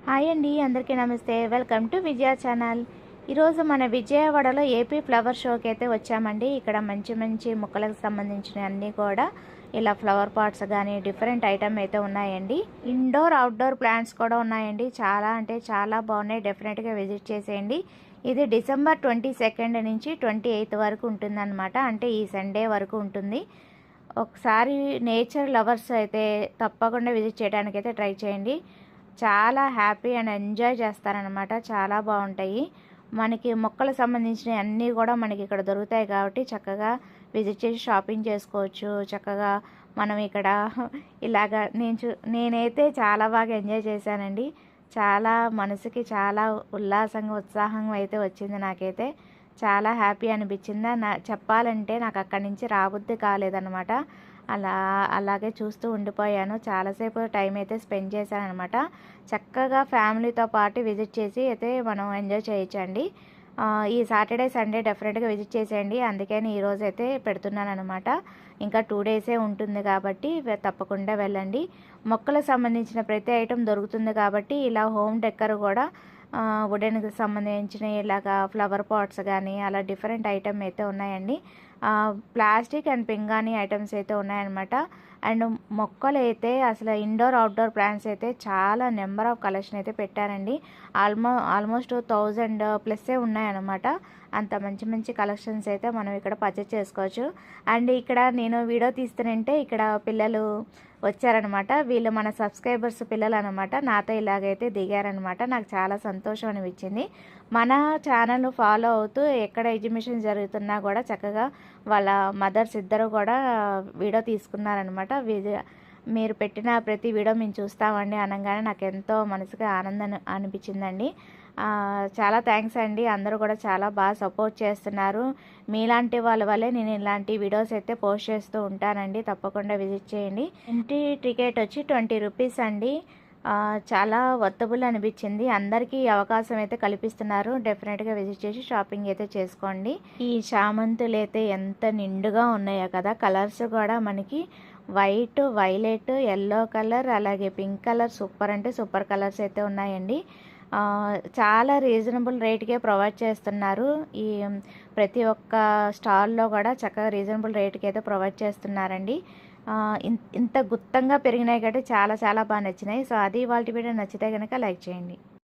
Hi అండి, అందరికీ నమస్తే. Welcome to Vijaya channel. ఈరోజు మన విజయవాడలో ఏపీ ఫ్లవర్ షోకి అయితే వచ్చామండి. ఇక్కడ మంచి మంచి మొక్కలకు సంబంధించిన అన్నీ కూడా ఇలా ఫ్లవర్ పాట్స్ కానీ డిఫరెంట్ ఐటమ్ అయితే ఉన్నాయండి. ఇండోర్ అవుట్డోర్ ప్లాంట్స్ కూడా ఉన్నాయండి. చాలా అంటే చాలా బాగున్నాయి. డెఫినెట్గా విజిట్ చేసేయండి. ఇది డిసెంబర్ 22 నుంచి 28 వరకు ఉంటుందన్నమాట. అంటే ఈ సండే వరకు ఉంటుంది. ఒకసారి నేచర్ లవర్స్ అయితే తప్పకుండా విజిట్ చేయడానికి అయితే ట్రై చేయండి. చాలా హ్యాపీ అండ్ ఎంజాయ్ చేస్తారనమాట. చాలా బాగుంటాయి. మనకి మొక్కలకు సంబంధించినవి అన్నీ కూడా మనకి ఇక్కడ దొరుకుతాయి కాబట్టి చక్కగా విజిట్ చేసి షాపింగ్ చేసుకోవచ్చు. చక్కగా మనం ఇక్కడ ఇలాగా నేనైతే చాలా బాగా ఎంజాయ్ చేశానండి. చాలా మనసుకి చాలా ఉల్లాసంగా ఉత్సాహంగా అయితే వచ్చింది. నాకైతే చాలా హ్యాపీ అనిపించింది. చెప్పాలంటే నాకు అక్కడి నుంచి రాబుద్ది కాలేదన్నమాట. అలాగే చూస్తూ ఉండిపోయాను. చాలాసేపు టైం అయితే స్పెండ్ చేశాను అనమాట. చక్కగా ఫ్యామిలీతో పాటు విజిట్ చేసి అయితే మనం ఎంజాయ్ చేయొచ్చండి. ఈ సాటర్డే సండే డెఫినెట్గా విజిట్ చేసేయండి. అందుకని ఈరోజు అయితే పెడుతున్నాను అనమాట. ఇంకా 2 డేసే ఉంటుంది కాబట్టి తప్పకుండా వెళ్ళండి. మొక్కలకు సంబంధించిన ప్రతి ఐటెం దొరుకుతుంది కాబట్టి ఇలా హోమ్ డెకర్ కూడా వుడెన్కి సంబంధించిన ఇలాగా ఫ్లవర్ పాట్స్ కానీ అలా డిఫరెంట్ ఐటమ్ అయితే ఉన్నాయండి. ప్లాస్టిక్ అండ్ పింగాణి ఐటమ్స్ అయితే ఉన్నాయన్నమాట. అండ్ మొక్కలు అయితే అసలు ఇండోర్ అవుట్డోర్ ప్లాంట్స్ అయితే చాలా నెంబర్ ఆఫ్ కలెక్షన్ అయితే పెట్టారండి. ఆల్మోస్ట్ 1000+ ఉన్నాయన్నమాట. అంత మంచి మంచి కలెక్షన్స్ అయితే మనం ఇక్కడ పర్చేస్ చేసుకోవచ్చు. అండ్ ఇక్కడ నేను వీడియో తీస్తుంటే ఇక్కడ పిల్లలు వచ్చారనమాట. వీళ్ళు మన సబ్స్క్రైబర్స్ పిల్లలు అనమాట. నాతో ఇలాగైతే దిగారనమాట. నాకు చాలా సంతోషం అనిపించింది. మన ఛానల్ ఫాలో అవుతూ ఎక్కడ ఎగ్జిబిషన్ జరుగుతున్నా కూడా చక్కగా వాళ్ళ మదర్స్ ఇద్దరు కూడా వీడియో తీసుకున్నారనమాట. మీరు పెట్టిన ప్రతి వీడియో మేము చూస్తామండి అనగానే నాకు ఎంతో మనసుకి ఆనందం అనిపించిందండి. చాలా థ్యాంక్స్ అండి. అందరూ కూడా చాలా బాగా సపోర్ట్ చేస్తున్నారు. మీలాంటి వాళ్ళ వల్లే నేను ఇలాంటి వీడియోస్ అయితే పోస్ట్ చేస్తూ ఉంటానండి. తప్పకుండా విజిట్ చేయండి. ఎంట్రీ టికెట్ వచ్చి 20 రూపీస్ అండి. చాలా వర్తబుల్ అనిపించింది. అందరికీ అవకాశం అయితే కల్పిస్తున్నారు. డెఫినెట్గా విజిట్ చేసి షాపింగ్ అయితే చేసుకోండి. ఈ చామంతులు అయితే ఎంత నిండుగా ఉన్నాయో కదా. కలర్స్ కూడా మనకి వైట్, వైలెట్, ఎల్లో కలర్, అలాగే పింక్ కలర్ సూపర్ అంటే సూపర్ కలర్స్ అయితే ఉన్నాయండి. చాలా రీజనబుల్ రేట్కే ప్రొవైడ్ చేస్తున్నారు. ఈ ప్రతి ఒక్క స్టాల్లో కూడా చక్కగా రీజనబుల్ రేట్కి అయితే ప్రొవైడ్ చేస్తున్నారండి. ఇంత గుత్తంగా పెరిగినాయి కాబట్టి చాలా చాలా బాగా నచ్చినాయి. సో అది ఇవాళ వీడియో నచ్చితే కనుక లైక్ చేయండి.